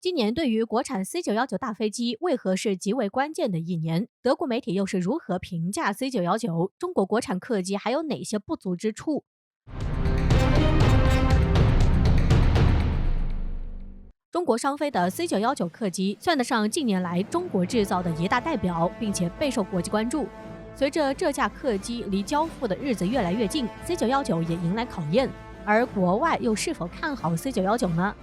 今年对于国产 C919大飞机为何是极为关键的一年？德国媒体又是如何评价 C919？中国国产客机还有哪些不足之处？中国商飞的 C919客机算得上近年来中国制造的一大代表，并且备受国际关注。随着这架客机离交付的日子越来越近，C919也迎来考验。而国外又是否看好 C919呢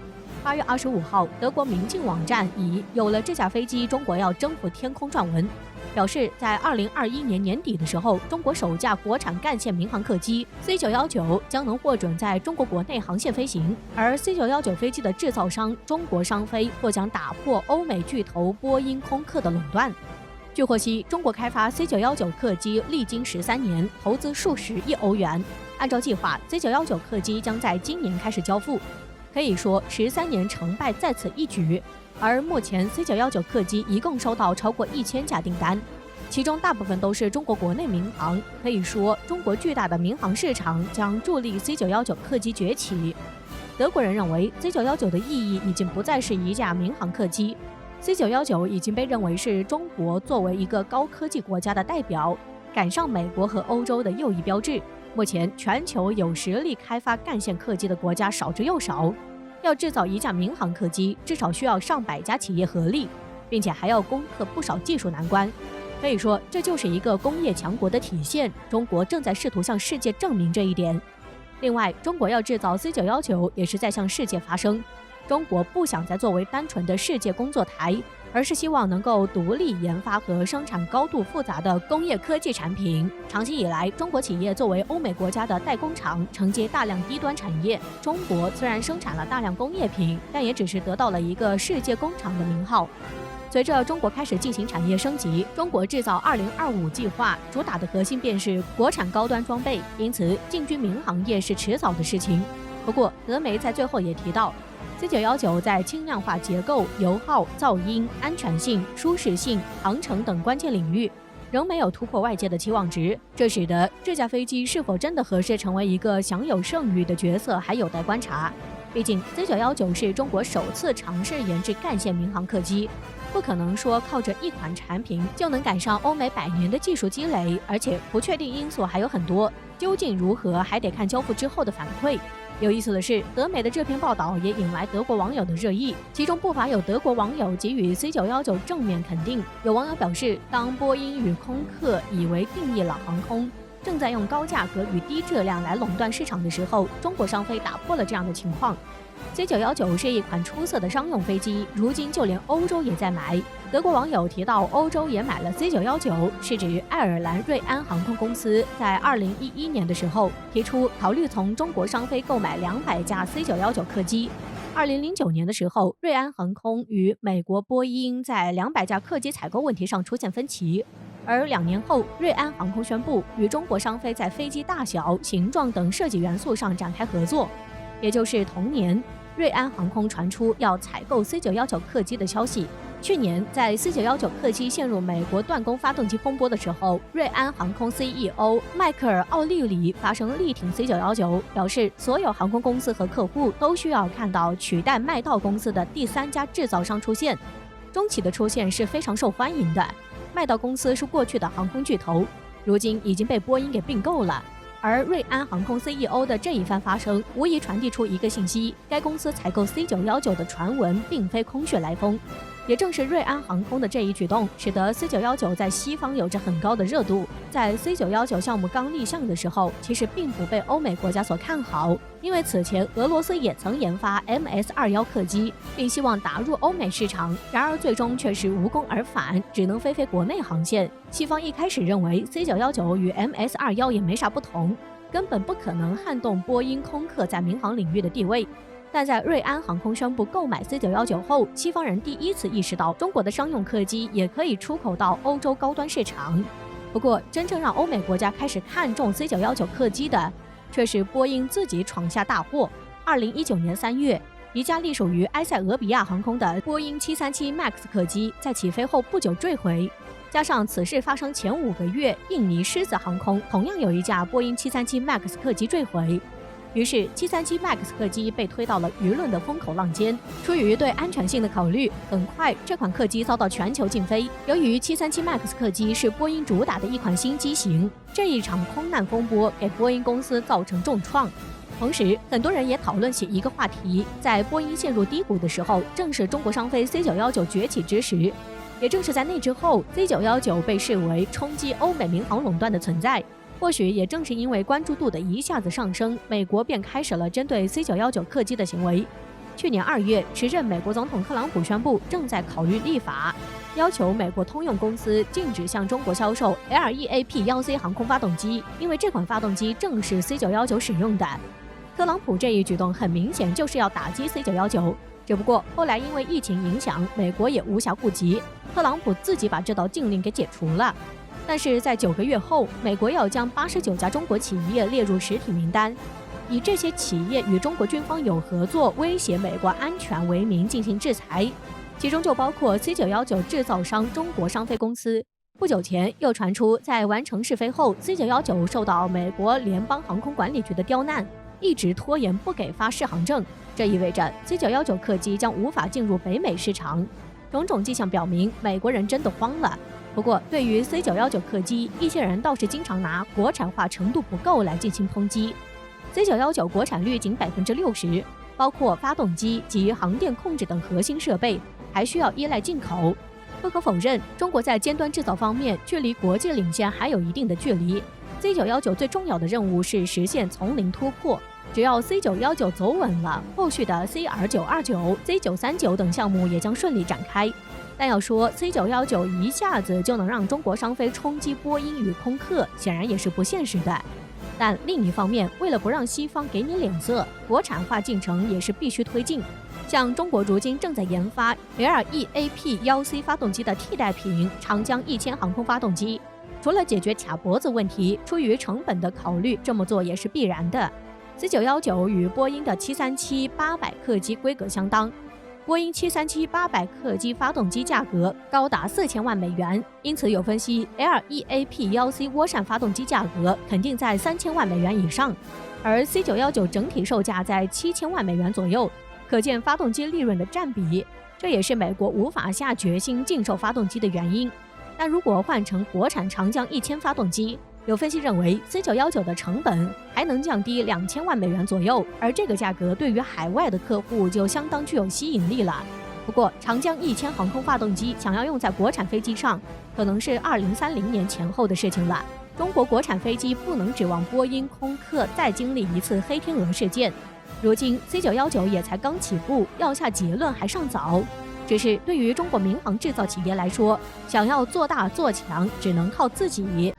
？8月25号，德国民进网站以“有了这架飞机，中国要征服天空”撰文，表示在2021年年底的时候，中国首架国产干线民航客机 C919将能获准在中国国内航线飞行，而 C919飞机的制造商中国商飞或将打破欧美巨头波音、空客的垄断。据获悉，中国开发 C919客机历经13年，投资数十亿欧元。按照计划 ，C919客机将在今年开始交付。可以说13年成败在此一举，而目前 C919客机一共收到超过1000架订单，其中大部分都是中国国内民航。可以说，中国巨大的民航市场将助力 C919客机崛起。德国人认为 C919的意义已经不再是一架民航客机 ，C919已经被认为是中国作为一个高科技国家的代表，赶上美国和欧洲的又一标志。目前，全球有实力开发干线客机的国家少之又少。要制造一架民航客机，至少需要上百家企业合力，并且还要攻克不少技术难关。可以说，这就是一个工业强国的体现。中国正在试图向世界证明这一点。另外，中国要制造 C919，也是在向世界发声。中国不想再作为单纯的世界工作台，而是希望能够独立研发和生产高度复杂的工业科技产品。长期以来，中国企业作为欧美国家的代工厂，承接大量低端产业。中国虽然生产了大量工业品，但也只是得到了一个世界工厂的名号。随着中国开始进行产业升级，中国制造2025计划主打的核心便是国产高端装备，因此进军民航业是迟早的事情。不过，德媒在最后也提到，C919在轻量化结构、油耗、噪音、安全性、舒适性、航程等关键领域仍没有突破外界的期望值，这使得这架飞机是否真的合适成为一个享有盛誉的角色还有待观察。毕竟 C919是中国首次尝试研制干线民航客机，不可能说靠着一款产品就能赶上欧美100年的技术积累，而且不确定因素还有很多，究竟如何还得看交付之后的反馈。有意思的是，德媒的这篇报道也引来德国网友的热议，其中不乏有德国网友给予 C919正面肯定。有网友表示，当波音与空客以为定义了航空，正在用高价格与低质量来垄断市场的时候，中国商飞打破了这样的情况。C919是一款出色的商用飞机，如今就连欧洲也在买。德国网友提到，欧洲也买了 C919，是指爱尔兰瑞安航空公司在2011年的时候提出考虑从中国商飞购买200架 C919客机。2009年的时候，瑞安航空与美国波音在200架客机采购问题上出现分歧。而2年后，瑞安航空宣布与中国商飞在飞机大小、形状等设计元素上展开合作。也就是同年，瑞安航空传出要采购 C919客机的消息。去年，在 C919客机陷入美国断供发动机风波的时候，瑞安航空 CEO 迈克尔·奥利里发声力挺 C919，表示所有航空公司和客户都需要看到取代麦道公司的第3家制造商出现。中企的出现是非常受欢迎的。麦道公司是过去的航空巨头，如今已经被波音给并购了。而瑞安航空 CEO 的这一番发声，无疑传递出一个信息：该公司采购 C919的传闻并非空穴来风。也正是瑞安航空的这一举动，使得 C919在西方有着很高的热度。在 C919项目刚立项的时候，其实并不被欧美国家所看好，因为此前俄罗斯也曾研发 MS21客机，并希望打入欧美市场，然而最终却是无功而返，只能飞国内航线。西方一开始认为 C919与 MS21也没啥不同，根本不可能撼动波音、空客在民航领域的地位。但在瑞安航空宣布购买 C919后，西方人第一次意识到中国的商用客机也可以出口到欧洲高端市场。不过，真正让欧美国家开始看重 C919客机的，却是波音自己闯下大祸。2019年3月，一架隶属于埃塞俄比亚航空的波音737 MAX 客机在起飞后不久坠毁。加上此事发生前5个月，印尼狮子航空同样有一架波音737 MAX 客机坠毁。于是737 MAX 客机被推到了舆论的风口浪尖。出于对安全性的考虑，很快这款客机遭到全球禁飞。由于737 MAX 客机是波音主打的一款新机型，这一场空难风波给波音公司造成重创。同时，很多人也讨论起一个话题，在波音陷入低谷的时候，正是中国商飞 C919 崛起之时。也正是在那之后 ，C919 被视为冲击欧美民航垄断的存在。或许也正是因为关注度的一下子上升，美国便开始了针对 C919 客机的行为。去年2月，时任美国总统特朗普宣布正在考虑立法，要求美国通用公司禁止向中国销售 LEAP-1C 航空发动机，因为这款发动机正是 C919 使用的。特朗普这一举动很明显就是要打击 C919， 只不过后来因为疫情影响，美国也无暇顾及，特朗普自己把这道禁令给解除了。但是在9个月后，美国要将89家中国企业列入实体名单，以这些企业与中国军方有合作、威胁美国安全为名进行制裁，其中就包括 C919 制造商中国商飞公司。不久前又传出，在完成试飞后 ，C919 受到美国联邦航空管理局的刁难，一直拖延不给发适航证，这意味着 C919 客机将无法进入北美市场。种种迹象表明，美国人真的慌了。不过，对于 C919 客机，一些人倒是经常拿国产化程度不够来进行抨击。C919 国产率仅60%，包括发动机及航电控制等核心设备，还需要依赖进口。不可否认，中国在尖端制造方面距离国际领先还有一定的距离。C919 最重要的任务是实现从零突破，只要 C919 走稳了，后续的 CR929、C939 等项目也将顺利展开。但要说 C919 一下子就能让中国商飞冲击波音与空客，显然也是不现实的。但另一方面，为了不让西方给你脸色，国产化进程也是必须推进。像中国如今正在研发 LEAP-1C 发动机的替代品长江1000航空发动机，除了解决卡脖子问题，出于成本的考虑，这么做也是必然的。C919 与波音的737-800客机规格相当。波音737-800客机发动机价格高达4000万美元，因此有分析 LEAP-1C 涡扇发动机价格肯定在3000万美元以上，而 C919 整体售价在7000万美元左右，可见发动机利润的占比，这也是美国无法下决心禁售发动机的原因。但如果换成国产长江1000发动机，有分析认为 C919 的成本还能降低2000万美元左右，而这个价格对于海外的客户就相当具有吸引力了。不过，长江1000航空发动机想要用在国产飞机上，可能是2030年前后的事情了。中国国产飞机不能指望波音、空客再经历一次黑天鹅事件。如今 C919 也才刚起步，要下结论还尚早。只是对于中国民航制造企业来说，想要做大做强，只能靠自己。